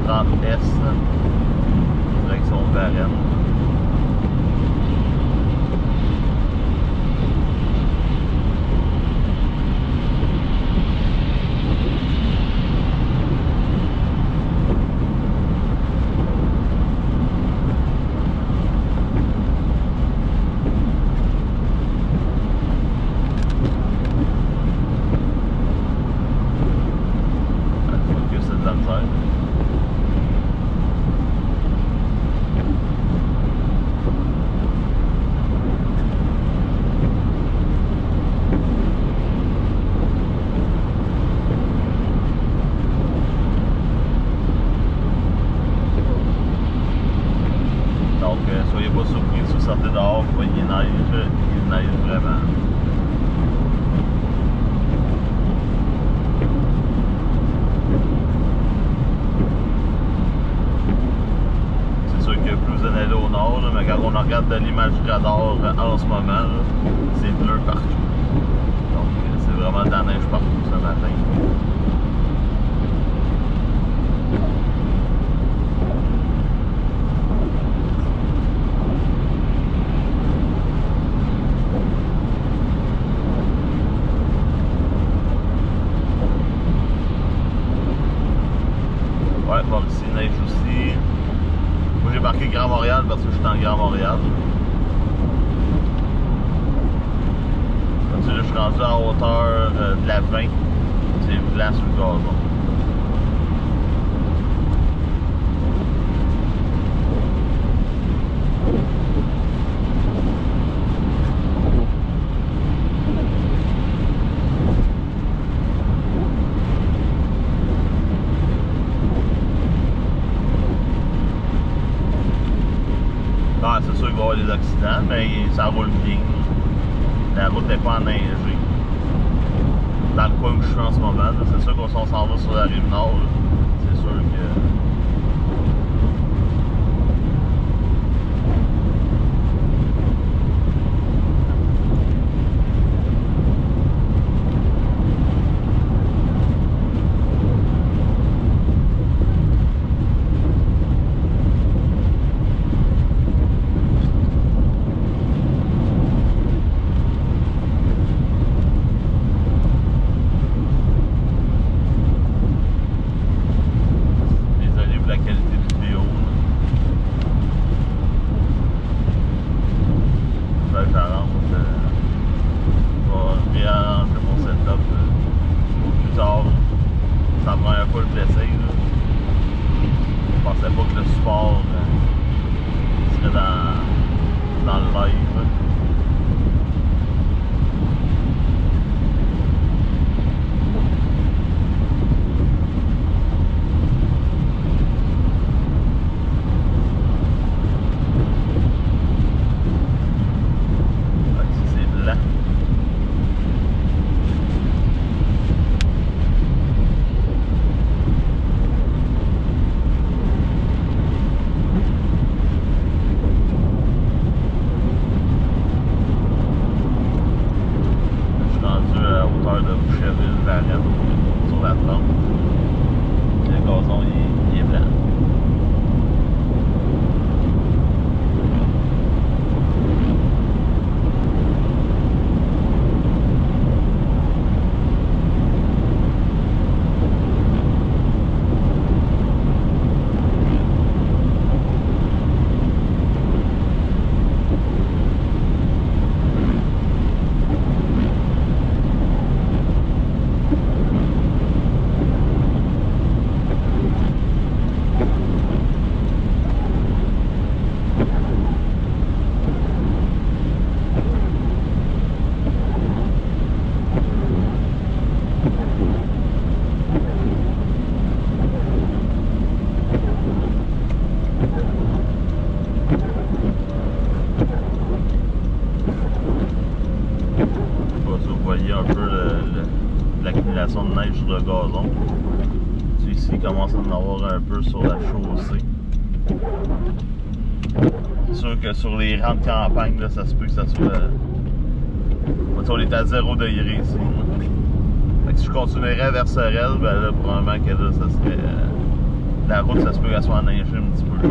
30S, direction Varennes. Soyez pas surpris si vous sortez dehors, il neige vraiment. C'est sûr que plus vous en allez au nord, là, mais quand on regarde de l'image du radar en ce moment, c'est bleu partout. Donc c'est vraiment de la neige partout ce matin. Ouais, par ici, il neige aussi. Moi, j'ai marqué Grand Montréal parce que je suis en Grand Montréal. Comme ça, là, je suis rendu à hauteur de la 20. C'est blanc sur le gazon. Ah, c'est sûr qu'il va y avoir des accidents, mais ça roule bien. La route n'est pas enneigée. Dans le coin où je suis en ce moment, c'est sûr qu'on s'en va sur la rive nord. C'est sûr que... C'est la première fois que je l'essaye. Je pensais pas que le support serait dans le live. Sur la 30. Le gazon il est blanc. Un peu l'accumulation de neige sur le gazon. Ici, il commence à en avoir un peu sur la chaussée. C'est sûr que sur les rangs de campagne, là, ça se peut que ça soit... On est à 0 degré ici. Fait que si je continuerais vers Sorel, ben là, probablement que là, ça serait La route, ça se peut qu'elle soit enneigée un petit peu.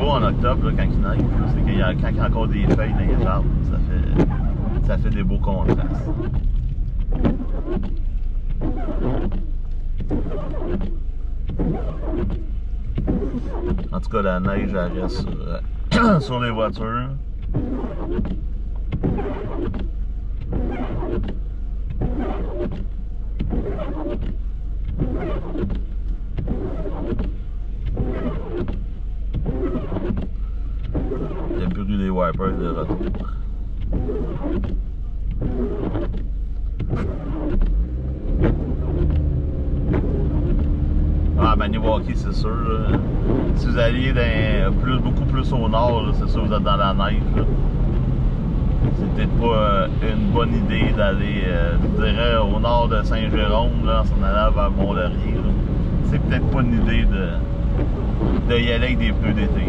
En octobre, là, quand il neige, c'est quand il y a encore des feuilles dans les arbres, ça fait des beaux contrastes. En tout cas, la neige, elle reste sur, sur les voitures. Il y a plus des wipers de retour. Ah, Maniwaki, c'est sûr. Là. Si vous alliez beaucoup plus au nord, c'est sûr que vous êtes dans la neige. C'est peut-être pas une bonne idée d'aller, je dirais, au nord de Saint-Jérôme, en s'en allant vers Mont-Laurier. C'est peut-être pas une idée de y aller avec des pneus d'été.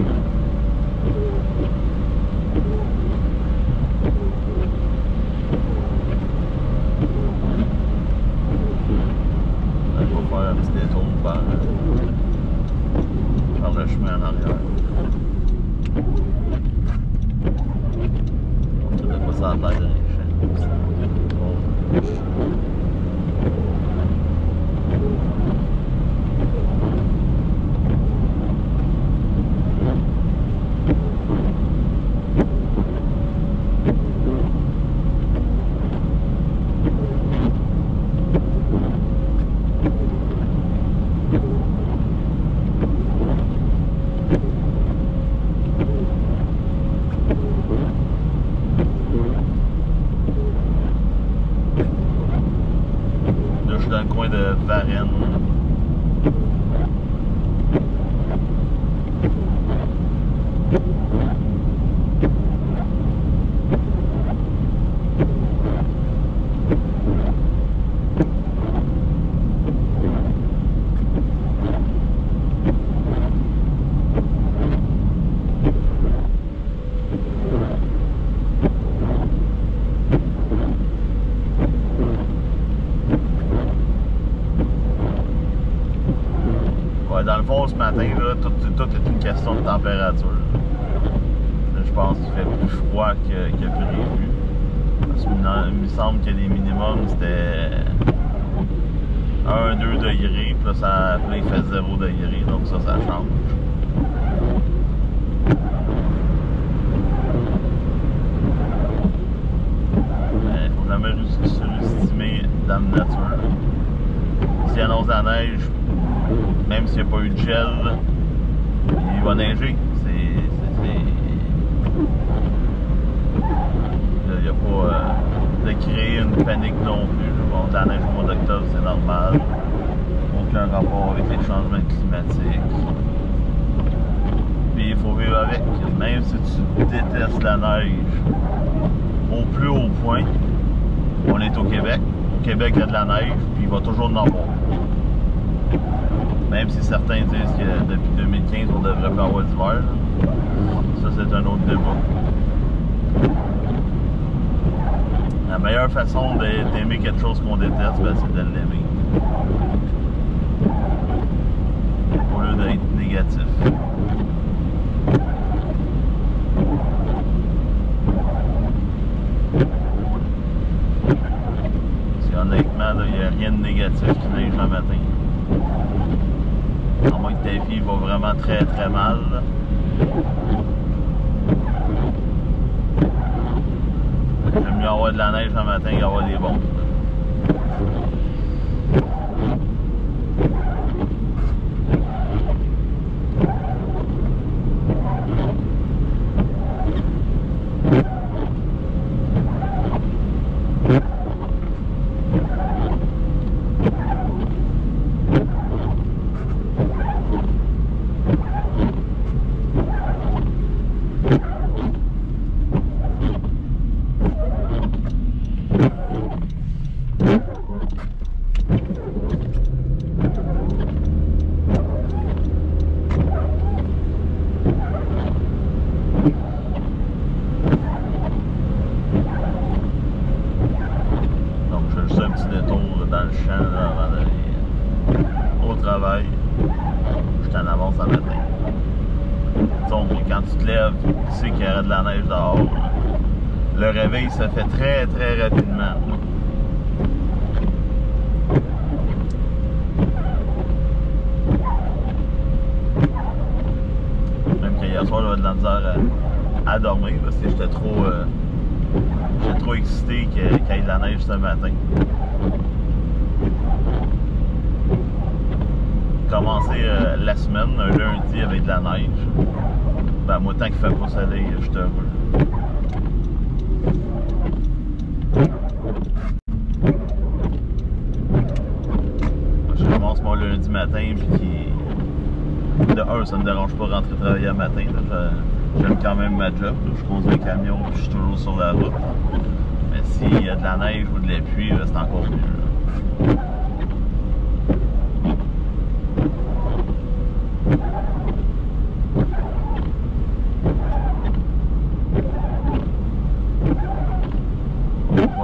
On va faire un petit détour par le chemin en arrière. On ne pas ça à la tête dans le coin de Varennes. Dans le fond, ce matin, là, tout est une question de température. Là, je pense qu'il fait plus froid que prévu. Parce qu'il me semble que les minimums, c'était 1-2 degrés. Puis là, il fait 0 degrés. Donc ça change. Mais il faut jamais surestimer la nature. S'il annonce la neige, même s'il n'y a pas eu de gel, il va neiger. Il n'y a pas de créer une panique non plus. Bon, la neige au mois d'octobre, c'est normal. Aucun rapport avec les changements climatiques. Puis il faut vivre avec. Même si tu détestes la neige au plus haut point, on est au Québec. Au Québec, il y a de la neige, puis il va toujours en avoir. Même si certains disent que depuis 2015, on devrait pas avoir d'hiver. Ça, c'est un autre débat. La meilleure façon d'aimer quelque chose qu'on déteste, c'est de l'aimer. Au lieu d'être négatif. Parce qu'honnêtement, il n'y a rien de négatif qui neige le matin. À moins que ta fille va vraiment très très mal. mieux avoir de la neige le matin qu'avoir des bombes. Je t'en avance à matin. Donc, quand tu te lèves, tu sais qu'il y aura de la neige dehors. Le réveil se fait très très rapidement. Même qu'hier soir, j'avais de la misère à dormir parce que j'étais trop excité qu'il y ait de la neige ce matin. Commencer la semaine, un lundi avec de la neige. Ben moi, tant qu'il fait pas soleil, je suis heureux. Je commence mon lundi matin, puis de un, ça me dérange pas de rentrer travailler le matin. J'aime quand même ma job. Là. Je conduis un camion, puis je suis toujours sur la route. Mais s'il y a de la neige ou de la pluie, c'est encore mieux. Là.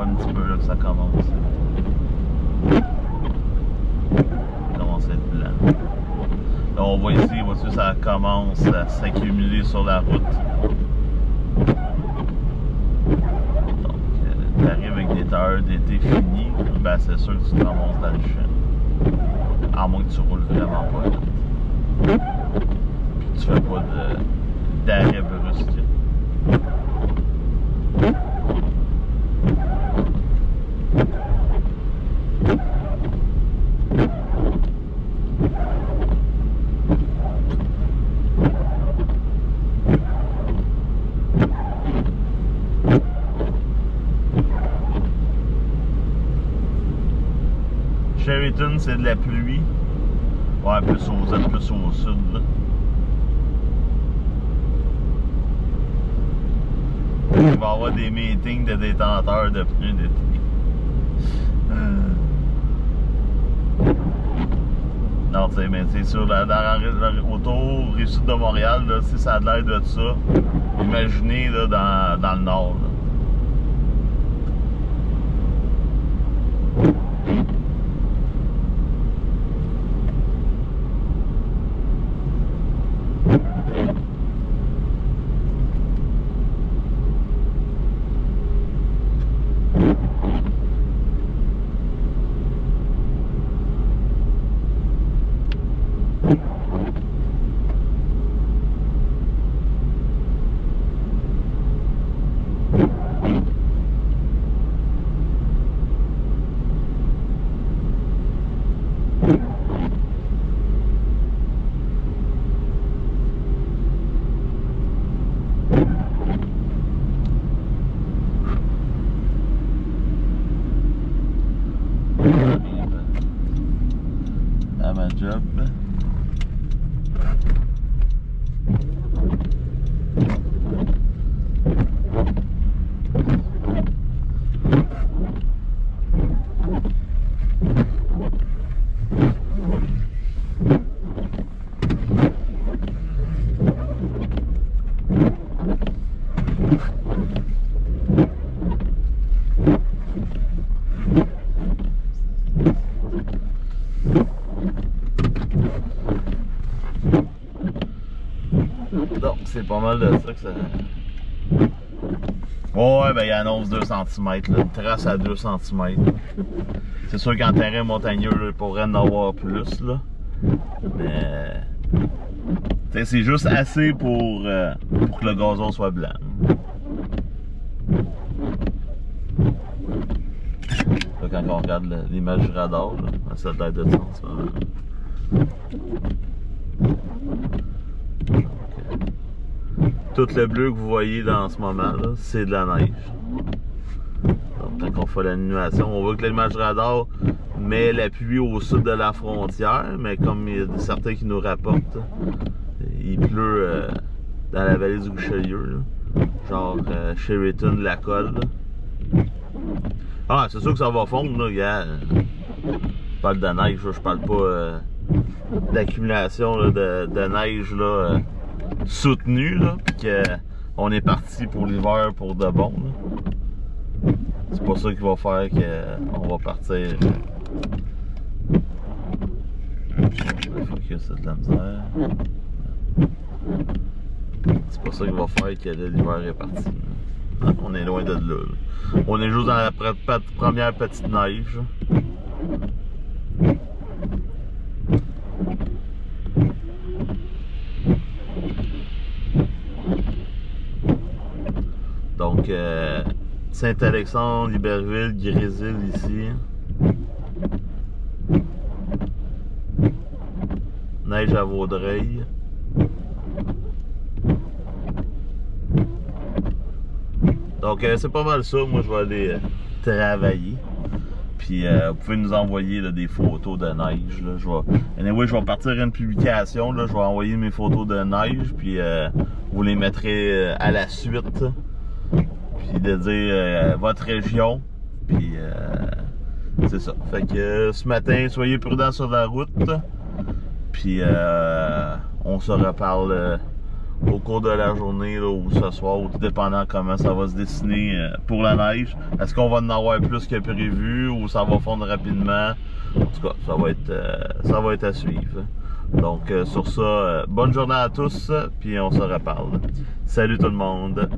Un petit peu là que ça commence. Ça commence à être blanc. Là, on voit ici, ça commence à s'accumuler sur la route. Donc, tu arrives avec des tailleurs d'été finis, ben c'est sûr que tu te ramasses dans le champ. À moins que tu roules vraiment pas vite. Puis tu fais pas d'arrêt brusque. Sheraton, c'est de la pluie. Ouais, plus au sud. Là. Il va y avoir des meetings de détenteurs de pneus d'été. Non, tu sais, mais c'est sûr, autour Rive-Sud de Montréal, là, si ça a l'air de ça, imaginez là, dans le nord. Là. À ma job. Donc, c'est pas mal de ça que ça... Ouais, ben il annonce 2 cm, là, une trace à 2 cm. C'est sûr qu'en terrain montagneux, là, il pourrait en avoir plus, là. Mais... c'est juste assez pour que le gazon soit blanc. qu'on regarde l'image du radar, là, à cette tête de sens. Tout le bleu que vous voyez là, en ce moment, c'est de la neige. Donc, quand on fait l'animation, on voit que l'image radar met l'appui au sud de la frontière, mais comme il y a certains qui nous rapportent, il pleut dans la vallée du Richelieu, là, genre Sheraton, la Colle. Ah, c'est sûr que ça va fondre, là, gars. Je parle de neige, là, je parle pas d'accumulation de neige là, soutenue, là, puis qu'on est parti pour l'hiver pour de bon. C'est pas ça qui va faire qu'on va partir. Focus, c'est de la misère. C'est pas ça qui va faire que l'hiver est parti. Là. On est loin de là. On est juste dans la première petite neige. Donc, Saint-Alexandre, Iberville, Grésil ici. Neige à Vaudreuil. Donc, c'est pas mal ça. Moi, je vais aller travailler. Puis, vous pouvez nous envoyer là, des photos de neige. Là. Je vais partir une publication. Là. Je vais envoyer mes photos de neige. Puis, vous les mettrez à la suite. Puis, de dire votre région. Puis, c'est ça. Fait que ce matin, soyez prudents sur la route. Puis, on se reparle au cours de la journée là, ou ce soir, ou tout dépendant comment ça va se dessiner pour la neige. Est-ce qu'on va en avoir plus que prévu ou ça va fondre rapidement? En tout cas, ça va être à suivre. Donc, sur ça, bonne journée à tous, puis on se reparle. Salut tout le monde!